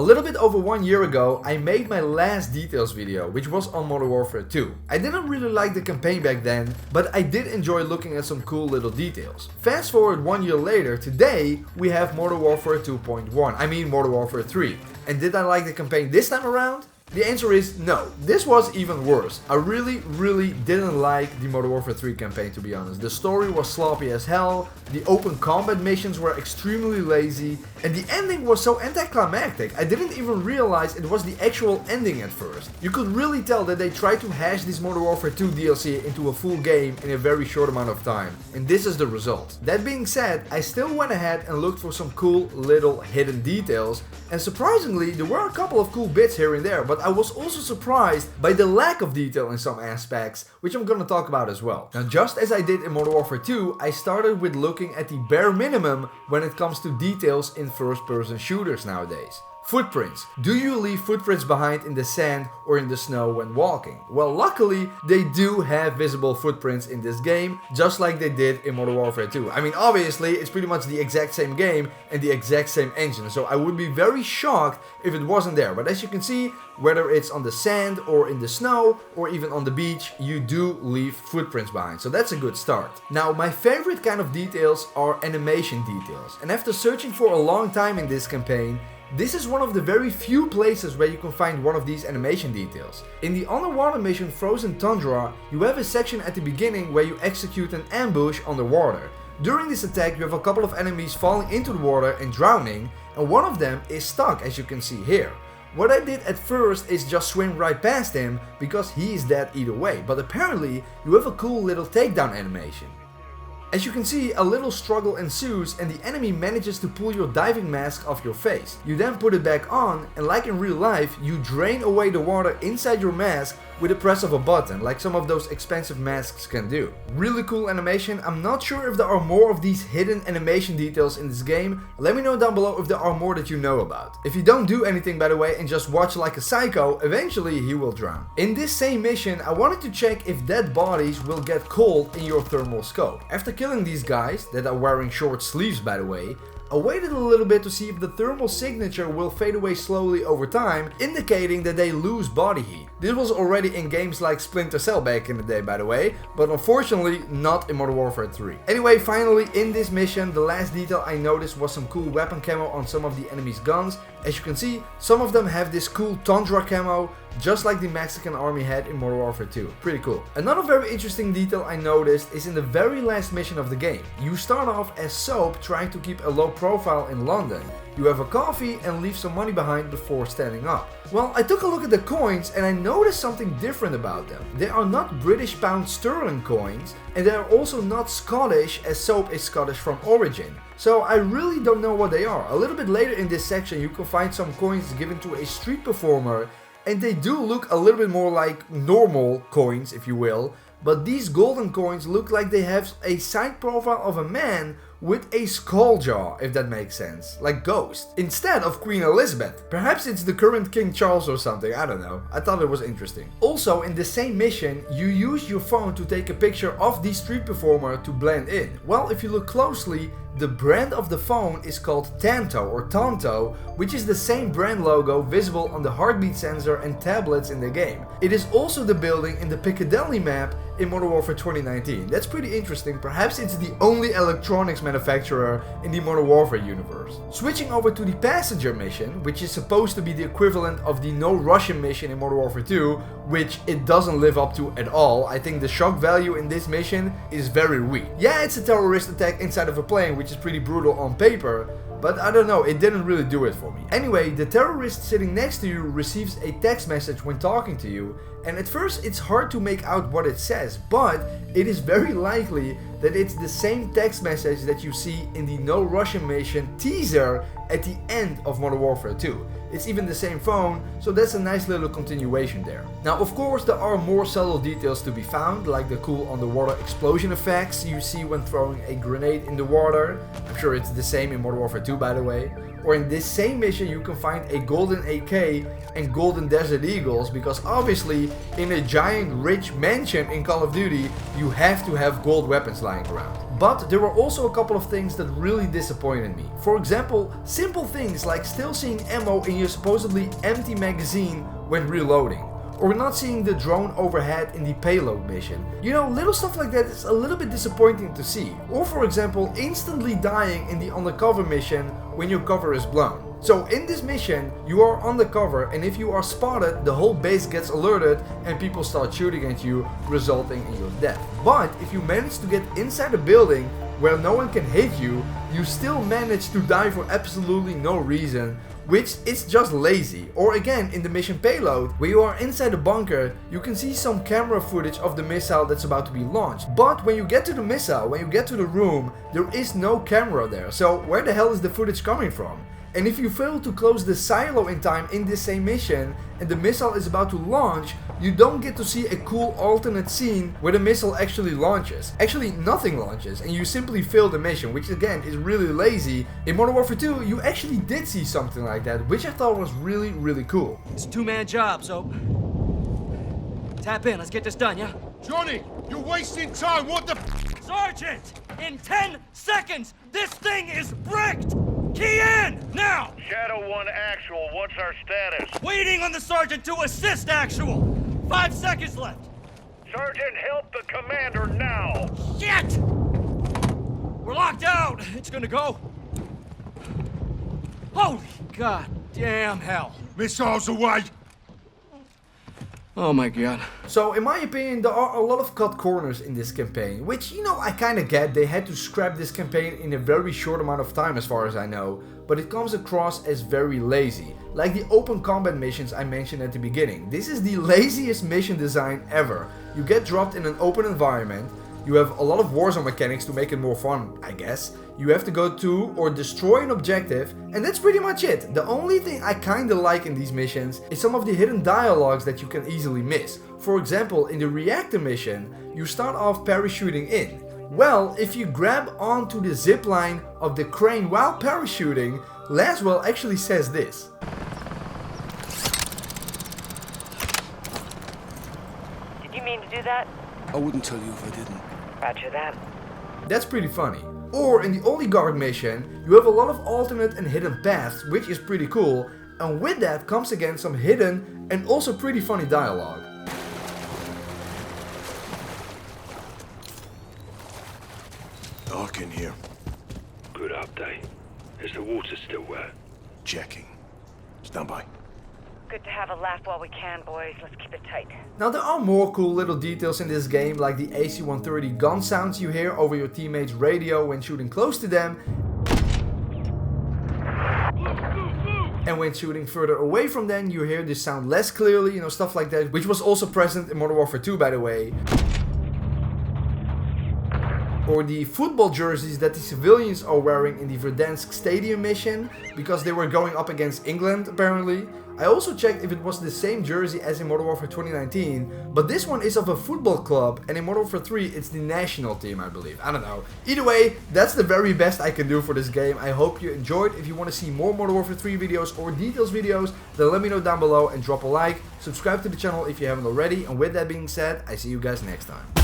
A little bit over 1 year ago, I made my last details video, which was on Modern Warfare 2. I didn't really like the campaign back then, but I did enjoy looking at some cool little details. Fast forward 1 year later, today we have Modern Warfare 2.1, I mean Modern Warfare 3. And did I like the campaign this time around? The answer is no. This was even worse. I really didn't like the Modern Warfare 3 campaign, to be honest. The story was sloppy as hell, the open combat missions were extremely lazy, and the ending was so anticlimactic. I didn't even realize it was the actual ending at first. You could really tell that they tried to hash this Modern Warfare 2 DLC into a full game in a very short amount of time. And this is the result. That being said, I still went ahead and looked for some cool little hidden details, and surprisingly there were a couple of cool bits here and there, but I was also surprised by the lack of detail in some aspects, which I'm gonna talk about as well. Now, just as I did in Modern Warfare 2, I started with looking at the bare minimum when it comes to details in first-person shooters nowadays. Footprints. Do you leave footprints behind in the sand or in the snow when walking? Well, luckily, they do have visible footprints in this game, just like they did in Modern Warfare 2. I mean, obviously, it's pretty much the exact same game and the exact same engine, so I would be very shocked if it wasn't there. But as you can see, whether it's on the sand or in the snow or even on the beach, you do leave footprints behind, so that's a good start. Now, my favorite kind of details are animation details, and after searching for a long time in this campaign, this is one of the very few places where you can find one of these animation details. In the underwater mission Frozen Tundra, you have a section at the beginning where you execute an ambush underwater. During this attack you have a couple of enemies falling into the water and drowning, and one of them is stuck, as you can see here. What I did at first is just swim right past him because he is dead either way, but apparently you have a cool little takedown animation. As you can see, a little struggle ensues and the enemy manages to pull your diving mask off your face. You then put it back on, and like in real life, you drain away the water inside your mask with a press of a button, like some of those expensive masks can do. Really cool animation. I'm not sure if there are more of these hidden animation details in this game. Let me know down below if there are more that you know about. If you don't do anything, by the way, and just watch like a psycho, eventually he will drown. In this same mission, I wanted to check if dead bodies will get cold in your thermal scope. After killing these guys, that are wearing short sleeves by the way, I waited a little bit to see if the thermal signature will fade away slowly over time, indicating that they lose body heat. This was already in games like Splinter Cell back in the day, by the way, but unfortunately not in Modern Warfare 3. Anyway, finally in this mission, the last detail I noticed was some cool weapon camo on some of the enemies' guns. As you can see, some of them have this cool Tundra camo, just like the Mexican army had in Modern Warfare 2. Pretty cool. Another very interesting detail I noticed is in the very last mission of the game. You start off as Soap trying to keep a low profile in London. You have a coffee and leave some money behind before standing up. Well, I took a look at the coins and I noticed something different about them. They are not British pound sterling coins, and they are also not Scottish, as Soap is Scottish from origin. So I really don't know what they are. A little bit later in this section you can find some coins given to a street performer, and they do look a little bit more like normal coins, if you will, but these golden coins look like they have a side profile of a man with a skull jaw, if that makes sense, like Ghost, instead of Queen Elizabeth. Perhaps it's the current King Charles or something, I don't know. I thought it was interesting. Also, in the same mission, you use your phone to take a picture of the street performer to blend in. Well, if you look closely, the brand of the phone is called Tanto or Tanto, which is the same brand logo visible on the heartbeat sensor and tablets in the game. It is also the building in the Piccadilly map in Modern Warfare 2019. That's pretty interesting. Perhaps it's the only electronics manufacturer in the Modern Warfare universe. Switching over to the passenger mission, which is supposed to be the equivalent of the No Russian mission in Modern Warfare 2, which it doesn't live up to at all. I think the shock value in this mission is very weak. Yeah, it's a terrorist attack inside of a plane, which is pretty brutal on paper, but I don't know, it didn't really do it for me. Anyway, the terrorist sitting next to you receives a text message when talking to you, and at first it's hard to make out what it says, but it is very likely that it's the same text message that you see in the No Russian mission teaser at the end of Modern Warfare 2. It's even the same phone, so that's a nice little continuation there. Now, of course, there are more subtle details to be found, like the cool underwater explosion effects you see when throwing a grenade in the water. I'm sure it's the same in Modern Warfare 2, by the way. Or in this same mission you can find a golden AK and golden Desert Eagles, because obviously in a giant rich mansion in Call of Duty you have to have gold weapons lying around. But there were also a couple of things that really disappointed me. For example, simple things like still seeing ammo in your supposedly empty magazine when reloading, or not seeing the drone overhead in the payload mission. You know, little stuff like that is a little bit disappointing to see. Or for example, instantly dying in the undercover mission when your cover is blown. So in this mission, you are undercover, and if you are spotted, the whole base gets alerted and people start shooting at you, resulting in your death. But if you manage to get inside a building where no one can hit you, you still manage to die for absolutely no reason, which is just lazy. Or again, in the mission Payload, where you are inside a bunker, you can see some camera footage of the missile that's about to be launched. But when you get to the missile, when you get to the room, there is no camera there. So where the hell is the footage coming from? And if you fail to close the silo in time in this same mission and the missile is about to launch, you don't get to see a cool alternate scene where the missile actually launches. Actually, nothing launches and you simply fail the mission, which again is really lazy. In Modern Warfare 2, you actually did see something like that, which I thought was really cool. It's a two-man job, so tap in, let's get this done, yeah? Johnny, you're wasting time, what the Sergeant! In 10 seconds, this thing is bricked! Key in, now! Shadow 1 actual, what's our status? Waiting on the sergeant to assist actual! 5 seconds left! Sergeant, help the commander now! Shit! We're locked out! It's gonna go. Holy goddamn hell! Missiles away! Oh my god. So in my opinion, there are a lot of cut corners in this campaign, which, you know, I kinda get. They had to scrap this campaign in a very short amount of time as far as I know, but it comes across as very lazy. Like the open combat missions I mentioned at the beginning. This is the laziest mission design ever. You get dropped in an open environment, you have a lot of Warzone mechanics to make it more fun, I guess. You have to go to or destroy an objective, and that's pretty much it. The only thing I kinda like in these missions is some of the hidden dialogues that you can easily miss. For example, in the reactor mission, you start off parachuting in. Well, if you grab onto the zipline of the crane while parachuting, Laswell actually says this. Did you mean to do that? I wouldn't tell you if I didn't. Roger that. That's pretty funny. Or in the Oligarch mission, you have a lot of alternate and hidden paths, which is pretty cool, and with that comes again some hidden and also pretty funny dialogue. Dark in here. Good update. Is the water still wet? Checking. Stand by. Good to have a laugh while we can, boys. Let's keep it tight. Now there are more cool little details in this game, like the AC-130 gun sounds you hear over your teammates' radio when shooting close to them, and when shooting further away from them you hear this sound less clearly, you know, stuff like that, which was also present in Modern Warfare 2, by the way. Or the football jerseys that the civilians are wearing in the Verdansk Stadium mission, because they were going up against England apparently. I also checked if it was the same jersey as in Modern Warfare 2019, but this one is of a football club, and in Modern Warfare 3 it's the national team, I believe. I don't know. Either way, that's the very best I can do for this game. I hope you enjoyed. If you want to see more Modern Warfare 3 videos or details videos, then let me know down below and drop a like. Subscribe to the channel if you haven't already, and with that being said, I see you guys next time.